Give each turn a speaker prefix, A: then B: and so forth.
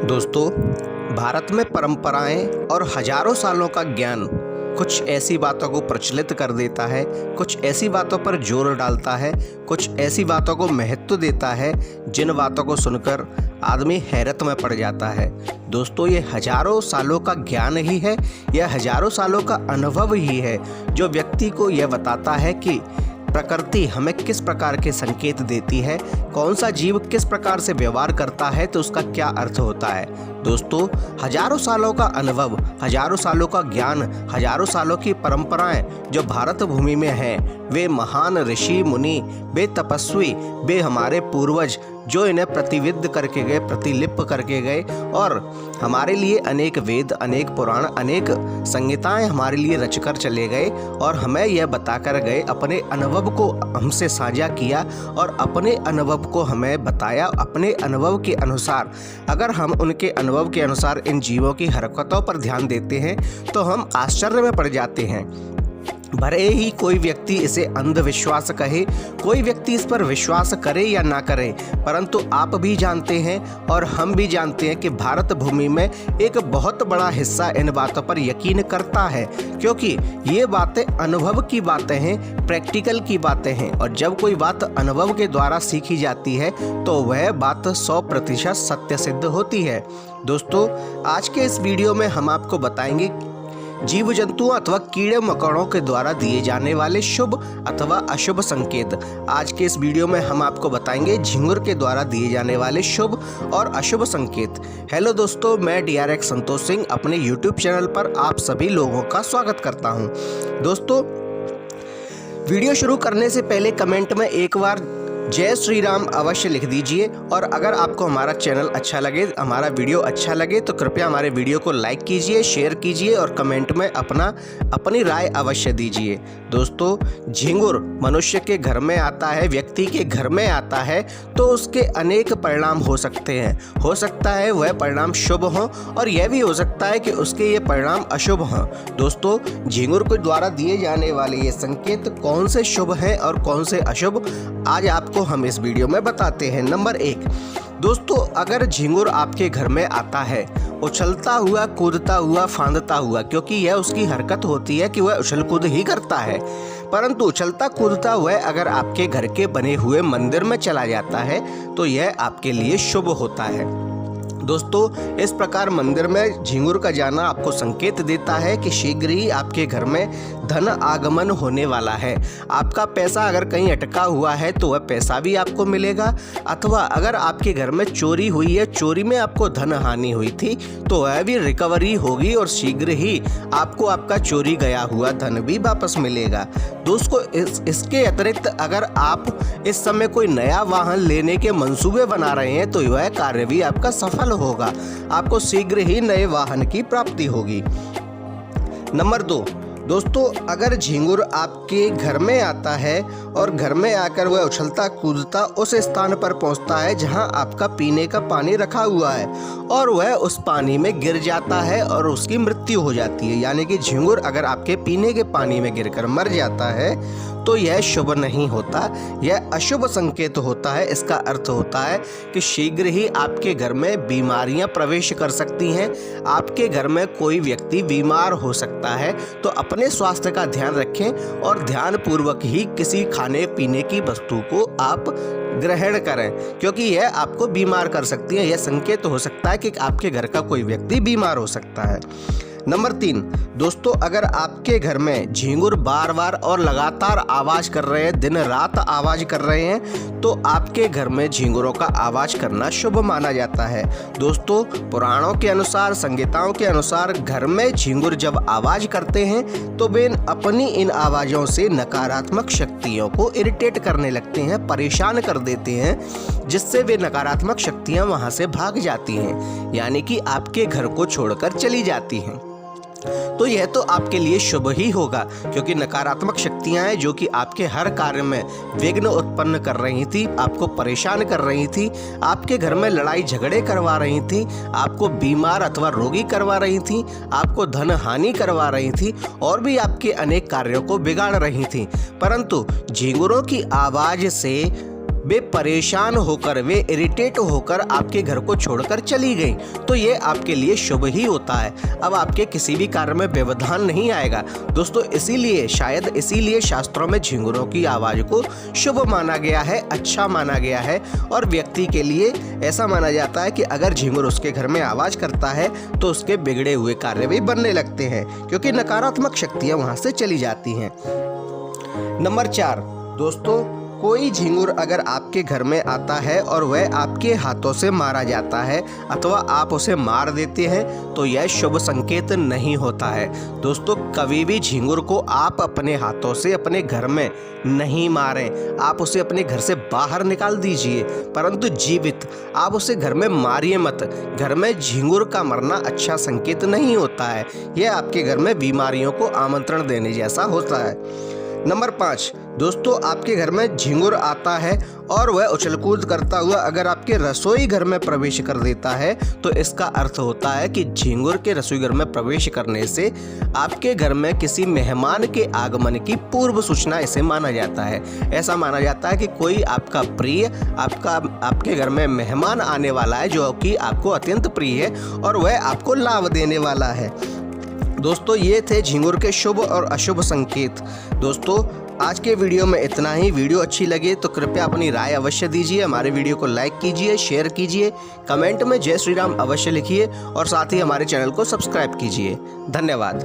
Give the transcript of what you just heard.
A: दोस्तों, भारत में परंपराएं और हजारों सालों का ज्ञान कुछ ऐसी बातों को प्रचलित कर देता है, कुछ ऐसी बातों पर जोर डालता है, कुछ ऐसी बातों को महत्व देता है जिन बातों को सुनकर आदमी हैरत में पड़ जाता है। दोस्तों, ये हजारों सालों का ज्ञान ही है, यह हजारों सालों का अनुभव ही है जो व्यक्ति को यह बताता है कि प्रकृति हमें किस प्रकार के संकेत देती है, कौन सा जीव किस प्रकार से व्यवहार करता है तो उसका क्या अर्थ होता है। दोस्तों, हजारों सालों का अनुभव, हजारों सालों का ज्ञान, हजारों सालों की परंपराएं जो भारत भूमि में हैं, वे महान ऋषि मुनि, वे तपस्वी, वे हमारे पूर्वज जो इन्हें प्रतिविध करके गए, प्रतिलिप करके गए और हमारे लिए अनेक वेद, अनेक पुराण, अनेक संहिताएं हमारे लिए रचकर चले गए और हमें यह बताकर गए, अपने अनुभव को हमसे साझा किया और अपने अनुभव को हमें बताया। अपने अनुभव के अनुसार अगर हम उनके अनुभव के अनुसार इन जीवों की हरकतों पर ध्यान देते हैं तो हम आश्चर्य में पड़ जाते हैं। भले ही कोई व्यक्ति इसे अंधविश्वास कहे, कोई व्यक्ति इस पर विश्वास करे या ना करे, परंतु आप भी जानते हैं और हम भी जानते हैं कि भारत भूमि में एक बहुत बड़ा हिस्सा इन बातों पर यकीन करता है, क्योंकि ये बातें अनुभव की बातें हैं, प्रैक्टिकल की बातें हैं और जब कोई बात अनुभव के द्वारा सीखी जाती है तो वह बात 100% सत्य सिद्ध होती है। दोस्तों, आज के इस वीडियो में हम आपको बताएंगे जीव जंतुओं अथवा कीड़े मकोड़ों के द्वारा दिए जाने वाले शुभ अथवा अशुभ संकेत। आज के इस वीडियो में हम आपको बताएंगे झिंगुर के द्वारा दिए जाने वाले शुभ और अशुभ संकेत। हेलो दोस्तों, मैं DRX संतोष सिंह अपने YouTube चैनल पर आप सभी लोगों का स्वागत करता हूं। दोस्तों, वीडियो शुरू करने से पहले कमेंट में एक बार जय श्री राम अवश्य लिख दीजिए और अगर आपको हमारा चैनल अच्छा लगे, हमारा वीडियो अच्छा लगे तो कृपया हमारे वीडियो को लाइक कीजिए, शेयर कीजिए और कमेंट में अपनी राय अवश्य दीजिए। दोस्तों, झिंगुर मनुष्य के घर में आता है, व्यक्ति के घर में आता है तो उसके अनेक परिणाम हो सकते हैं। हो सकता है वह परिणाम शुभ हों और यह भी हो सकता है कि उसके ये परिणाम अशुभ हों। दोस्तों, झिंगुर के द्वारा दिए जाने वाले ये संकेत कौन से शुभ हैं और कौन से अशुभ, आज आपको हम इस वीडियो में बताते हैं। नंबर 1, दोस्तों, अगर झिंगुर आपके घर में आता है उछलता हुआ, कूदता हुआ, फांदता हुआ, क्योंकि यह उसकी हरकत होती है कि वह उछल कूद ही करता है, परंतु उछलता कूदता हुआ अगर आपके घर के बने हुए मंदिर में चला जाता है तो यह आपके लिए शुभ होता है। दोस्तों, इस प्रकार मंदिर में झिंगुर का जाना आपको संकेत देता है कि शीघ्र ही आपके घर में धन आगमन होने वाला है। आपका पैसा अगर कहीं अटका हुआ है तो वह पैसा भी आपको मिलेगा, अथवा अगर आपके घर में चोरी हुई है, चोरी में आपको धन हानि हुई थी तो वह भी रिकवरी होगी और शीघ्र ही आपको आपका चोरी गया हुआ धन भी वापस मिलेगा। दोस्तों, इसके अतिरिक्त अगर आप इस समय कोई नया वाहन लेने के मंसूबे बना रहे हैं तो वह कार्य भी आपका सफल होगा, आपको शीघ्र ही नए वाहन की प्राप्ति होगी। नंबर 2, दोस्तों, अगर झिंगुर आपके घर में आता है और घर में आकर वह उछलता कूदता उस स्थान पर पहुंचता है जहां आपका पीने का पानी रखा हुआ है और वह उस पानी में गिर जाता है और उसकी मृत्यु हो जाती है, यानी कि झिंगुर अगर आपके पीने के पानी में गिरकर मर जाता है तो यह शुभ नहीं होता, यह अशुभ संकेत होता है। इसका अर्थ होता है कि शीघ्र ही आपके घर में बीमारियां प्रवेश कर सकती हैं, आपके घर में कोई व्यक्ति बीमार हो सकता है। तो अपने स्वास्थ्य का ध्यान रखें और ध्यानपूर्वक ही किसी खाने पीने की वस्तु को आप ग्रहण करें, क्योंकि यह आपको बीमार कर सकती है। यह संकेत हो सकता है कि आपके घर का कोई व्यक्ति बीमार हो सकता है। नंबर 3, दोस्तों, अगर आपके घर में झिंगुर बार बार और लगातार आवाज कर रहे हैं, दिन रात आवाज कर रहे हैं, तो आपके घर में झिंगुरों का आवाज करना शुभ माना जाता है। दोस्तों, पुराणों के अनुसार, संहिताओं के अनुसार घर में झिंगुर जब आवाज करते हैं तो वे अपनी इन आवाजों से नकारात्मक शक्तियों को इरिटेट करने लगते हैं, परेशान कर देते हैं, जिससे वे नकारात्मक शक्तियां वहां से भाग जाती हैं, यानी कि आपके घर को छोड़कर चली जाती हैं। तो यह तो आपके लिए शुभ ही होगा, क्योंकि नकारात्मक शक्तियां हैं जो कि आपके हर कार्य में विघ्न उत्पन्न कर रही थी, आपको परेशान कर रही थी, आपके घर में लड़ाई झगड़े करवा रही थी, आपको बीमार अथवा रोगी करवा रही थी, आपको धन हानि करवा रही थी और भी आपके अनेक कार्यों को बिगाड़ रही थी। परंतु झिंगुरों की आवाज से वे परेशान होकर, वे इरिटेट होकर आपके घर को छोड़कर चली गई, तो ये आपके लिए शुभ ही होता है। अब आपके किसी भी कार्य में व्यवधान नहीं आएगा। दोस्तों इसीलिए, शायद इसीलिए शास्त्रों में झिंगुरों की आवाज़ को शुभ माना गया है, अच्छा माना गया है। और व्यक्ति के लिए ऐसा माना जाता है कि अगर झिंगुर उसके घर में आवाज़ करता है तो उसके बिगड़े हुए कार्य भी बनने लगते हैं, क्योंकि नकारात्मक शक्तियाँ वहाँ से चली जाती हैं। नंबर 4, दोस्तों कोई झिंगुर अगर आपके घर में आता है और वह आपके हाथों से मारा जाता है अथवा आप उसे मार देते हैं, तो यह शुभ संकेत नहीं होता है। दोस्तों कभी भी झिंगुर को आप अपने हाथों से अपने घर में नहीं मारें। आप उसे अपने घर से बाहर निकाल दीजिए, परंतु जीवित आप उसे घर में मारिए मत। घर में झिंगुर का मरना अच्छा संकेत नहीं होता है। यह आपके घर में बीमारियों को आमंत्रण देने जैसा होता है। नंबर 5, दोस्तों आपके घर में झिंगुर आता है और वह उछलकूद करता हुआ अगर आपके रसोई घर में प्रवेश कर देता है, तो इसका अर्थ होता है कि झिंगुर के रसोई घर में प्रवेश करने से आपके घर में किसी मेहमान के आगमन की पूर्व सूचना इसे माना जाता है। ऐसा माना जाता है कि कोई आपका प्रिय, आपके घर में मेहमान आने वाला है जो कि आपको अत्यंत प्रिय है और वह आपको लाभ देने वाला है। दोस्तों ये थे झिंगुर के शुभ और अशुभ संकेत। दोस्तों आज के वीडियो में इतना ही। वीडियो अच्छी लगे तो कृपया अपनी राय अवश्य दीजिए। हमारे वीडियो को लाइक कीजिए, शेयर कीजिए, कमेंट में जय श्री राम अवश्य लिखिए और साथ ही हमारे चैनल को सब्सक्राइब कीजिए। धन्यवाद।